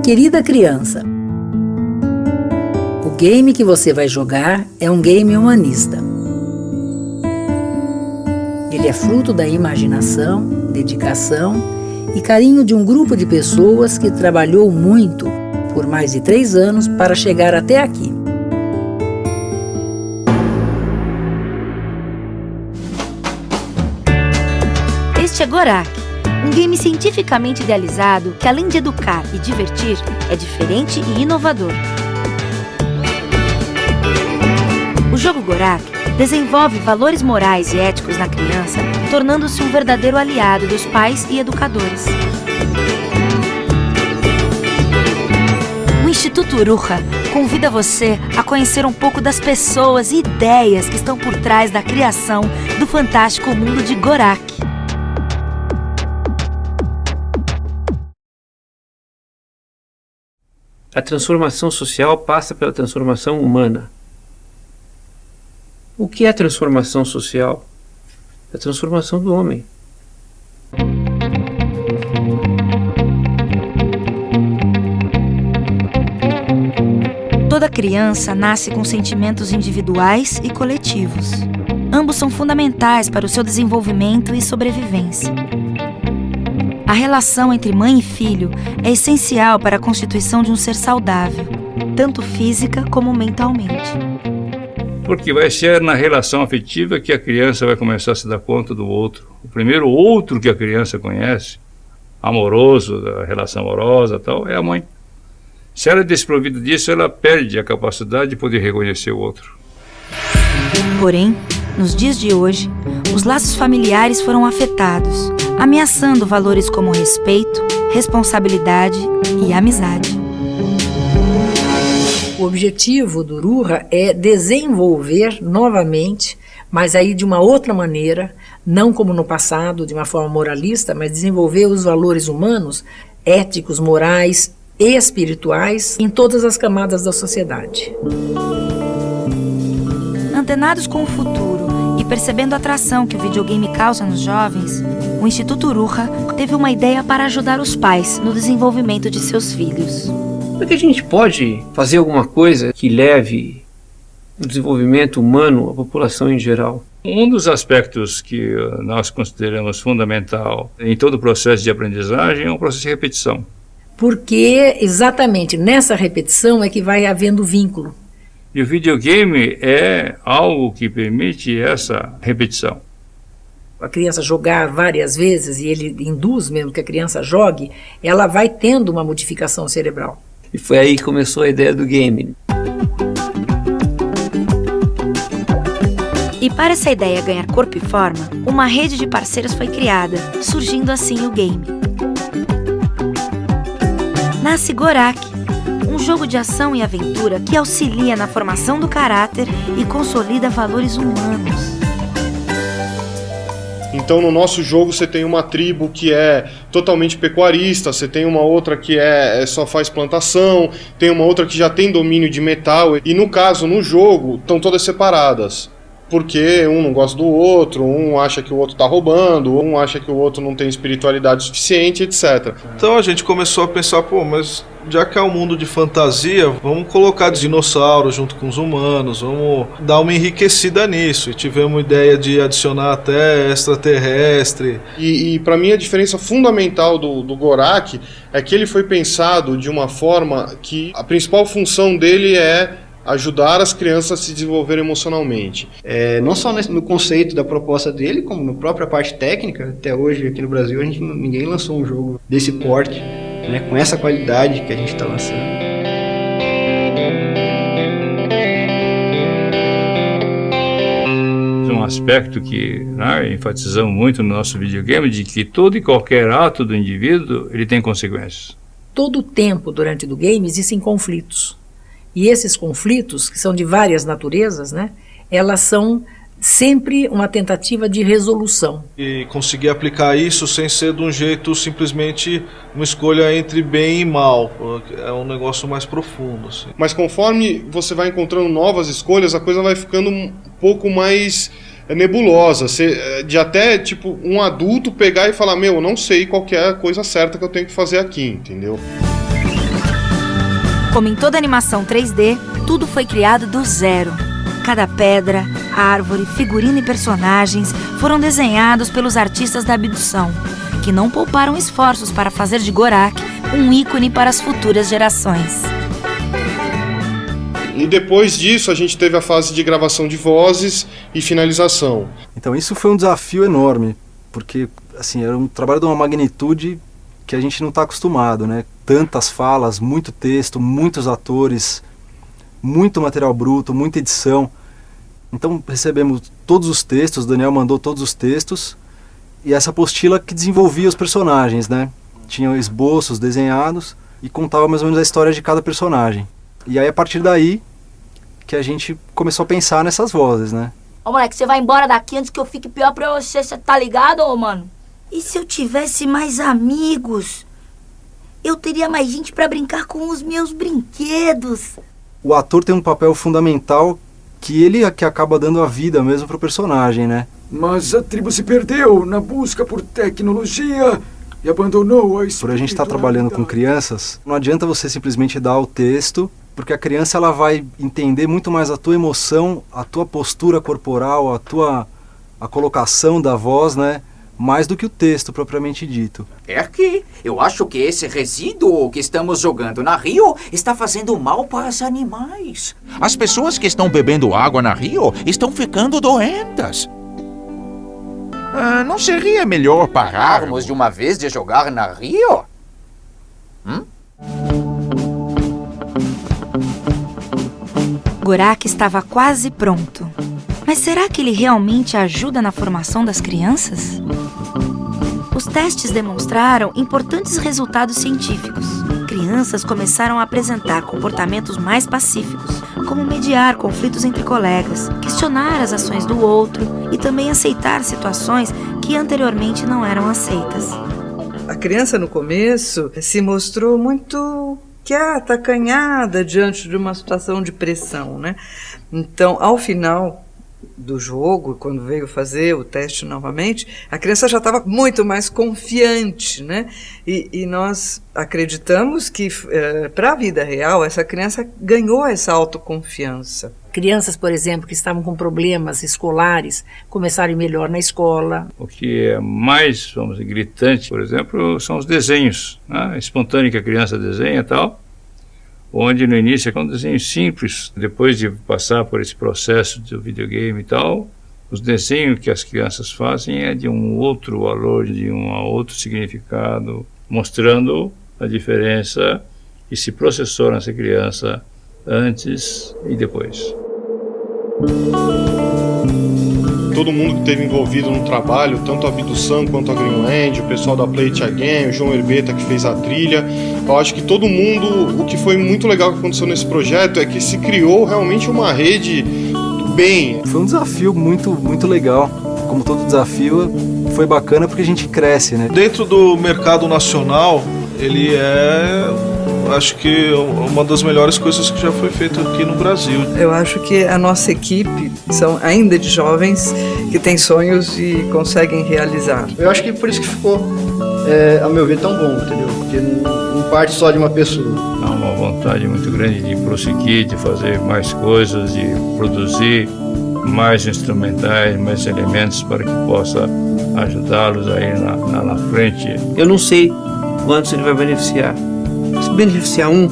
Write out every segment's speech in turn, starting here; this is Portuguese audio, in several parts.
Querida criança, o game que você vai jogar é um game humanista. Ele é fruto da imaginação, dedicação e carinho de um grupo de pessoas que trabalhou muito por mais de 3 anos para chegar até aqui. Este é Gorak, um game cientificamente idealizado que, além de educar e divertir, é diferente e inovador. O jogo Gorak desenvolve valores morais e éticos na criança, tornando-se um verdadeiro aliado dos pais e educadores. O Instituto Uruha convida você a conhecer um pouco das pessoas e ideias que estão por trás da criação do fantástico mundo de Gorak. A transformação social passa pela transformação humana. O que é a transformação social? É a transformação do homem. Toda criança nasce com sentimentos individuais e coletivos. Ambos são fundamentais para o seu desenvolvimento e sobrevivência. A relação entre mãe e filho é essencial para a constituição de um ser saudável, tanto física como mentalmente. Porque vai ser na relação afetiva que a criança vai começar a se dar conta do outro. O primeiro outro que a criança conhece, amoroso, da relação amorosa e tal, é a mãe. Se ela é desprovida disso, ela perde a capacidade de poder reconhecer o outro. Porém, nos dias de hoje, os laços familiares foram afetados, ameaçando valores como respeito, responsabilidade e amizade. O objetivo do Uruha é desenvolver novamente, mas aí de uma outra maneira, não como no passado, de uma forma moralista, mas desenvolver os valores humanos, éticos, morais e espirituais em todas as camadas da sociedade. Antenados com o futuro e percebendo a atração que o videogame causa nos jovens, o Instituto Uruha teve uma ideia para ajudar os pais no desenvolvimento de seus filhos. Como é que a gente pode fazer alguma coisa que leve o desenvolvimento humano à população em geral? Um dos aspectos que nós consideramos fundamental em todo o processo de aprendizagem é o processo de repetição. Porque exatamente nessa repetição é que vai havendo vínculo. E o videogame é algo que permite essa repetição. A criança jogar várias vezes, e ele induz mesmo que a criança jogue, ela vai tendo uma modificação cerebral. E foi aí que começou a ideia do game. E para essa ideia ganhar corpo e forma, uma rede de parceiros foi criada, surgindo assim o game. Nasce Gorak, um jogo de ação e aventura que auxilia na formação do caráter e consolida valores humanos. Então no nosso jogo você tem uma tribo que é totalmente pecuarista, você tem uma outra que só faz plantação, tem uma outra que já tem domínio de metal, e no caso, no jogo, estão todas separadas. Porque um não gosta do outro, um acha que o outro está roubando, um acha que o outro não tem espiritualidade suficiente, etc. Então a gente começou a pensar, mas já que é um mundo de fantasia, vamos colocar dinossauros junto com os humanos, vamos dar uma enriquecida nisso. E tivemos a ideia de adicionar até extraterrestre. E para mim a diferença fundamental do Gorak é que ele foi pensado de uma forma que a principal função dele é ajudar as crianças a se desenvolverem emocionalmente. Não só no conceito da proposta dele, como na própria parte técnica. Até hoje aqui no Brasil ninguém lançou um jogo desse porte, né, com essa qualidade que a gente está lançando. Um aspecto que enfatizamos muito no nosso videogame, de que todo e qualquer ato do indivíduo ele tem consequências. Todo o tempo durante o game existem conflitos. E esses conflitos, que são de várias naturezas, né, elas são sempre uma tentativa de resolução. E conseguir aplicar isso sem ser de um jeito simplesmente uma escolha entre bem e mal. É um negócio mais profundo. Assim. Mas conforme você vai encontrando novas escolhas, a coisa vai ficando um pouco mais nebulosa. De até tipo um adulto pegar e falar, eu não sei qual que é a coisa certa que eu tenho que fazer aqui, entendeu? Como em toda animação 3D, tudo foi criado do zero. Cada pedra, árvore, figurino e personagens foram desenhados pelos artistas da Abdução, que não pouparam esforços para fazer de Gorak um ícone para as futuras gerações. E depois disso a gente teve a fase de gravação de vozes e finalização. Então isso foi um desafio enorme, porque assim, era um trabalho de uma magnitude que a gente não está acostumado, né? Tantas falas, muito texto, muitos atores, muito material bruto, muita edição. Então recebemos todos os textos, o Daniel mandou todos os textos, e essa apostila que desenvolvia os personagens, né? Tinham esboços desenhados e contava mais ou menos a história de cada personagem. E aí a partir daí que a gente começou a pensar nessas vozes, né? Ô moleque, você vai embora daqui antes que eu fique pior pra você tá ligado, ô mano? E se eu tivesse mais amigos? Eu teria mais gente pra brincar com os meus brinquedos. O ator tem um papel fundamental que ele é que acaba dando a vida mesmo pro personagem, né? Mas a tribo se perdeu na busca por tecnologia e abandonou a espiritualidade. Por a gente estar trabalhando com crianças, não adianta você simplesmente dar o texto, porque a criança ela vai entender muito mais a tua emoção, a tua postura corporal, a colocação da voz, né? Mais do que o texto propriamente dito. É que eu acho que esse resíduo que estamos jogando na Rio está fazendo mal para os animais. As pessoas que estão bebendo água na Rio estão ficando doentas. Não seria melhor pararmos de uma vez de jogar na Rio? Gorak estava quase pronto. Mas será que ele realmente ajuda na formação das crianças? Os testes demonstraram importantes resultados científicos. Crianças começaram a apresentar comportamentos mais pacíficos, como mediar conflitos entre colegas, questionar as ações do outro e também aceitar situações que anteriormente não eram aceitas. A criança no começo se mostrou muito quieta, acanhada diante de uma situação de pressão, né? Então, ao final do jogo, quando veio fazer o teste novamente, a criança já estava muito mais confiante, né? E nós acreditamos que para a vida real essa criança ganhou essa autoconfiança. Crianças, por exemplo, que estavam com problemas escolares, começaram a ir melhor na escola. O que é mais, vamos dizer, gritante, por exemplo, são os desenhos, né? Espontâneo que a criança desenha e tal, onde no início é um desenho simples, depois de passar por esse processo do videogame e tal, os desenhos que as crianças fazem é de um outro valor, de um outro significado, mostrando a diferença que se processou nessa criança antes e depois. Todo mundo que esteve envolvido no trabalho, tanto a Abdução quanto a Greenland, o pessoal da Play It Again, o João Herbeta que fez a trilha, eu acho que todo mundo, o que foi muito legal que aconteceu nesse projeto é que se criou realmente uma rede do bem. Foi um desafio muito legal, como todo desafio foi bacana porque a gente cresce, né? Dentro do mercado nacional, ele é, acho que uma das melhores coisas que já foi feito aqui no Brasil. Eu acho que a nossa equipe são ainda de jovens que têm sonhos e conseguem realizar. Eu acho que por isso que ficou, a meu ver, tão bom, entendeu? Porque não parte só de uma pessoa. Há uma vontade muito grande de prosseguir, de fazer mais coisas, de produzir mais instrumentais, mais elementos para que possa ajudá-los aí na frente. Eu não sei quantos ele vai beneficiar. Se beneficiar um,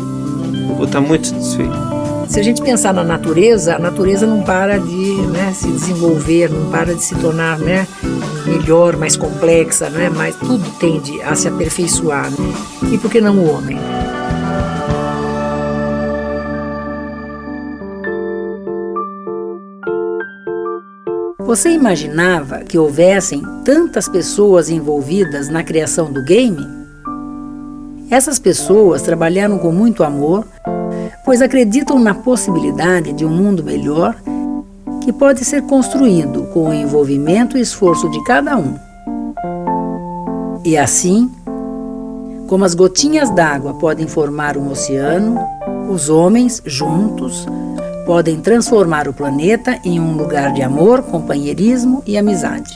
eu vou estar muito satisfeito. Se a gente pensar na natureza, a natureza não para de se desenvolver, não para de se tornar melhor, mais complexa, mas tudo tende a se aperfeiçoar. E por que não o homem? Você imaginava que houvessem tantas pessoas envolvidas na criação do game? Essas pessoas trabalharam com muito amor, pois acreditam na possibilidade de um mundo melhor que pode ser construído com o envolvimento e esforço de cada um. E assim, como as gotinhas d'água podem formar um oceano, os homens, juntos, podem transformar o planeta em um lugar de amor, companheirismo e amizade.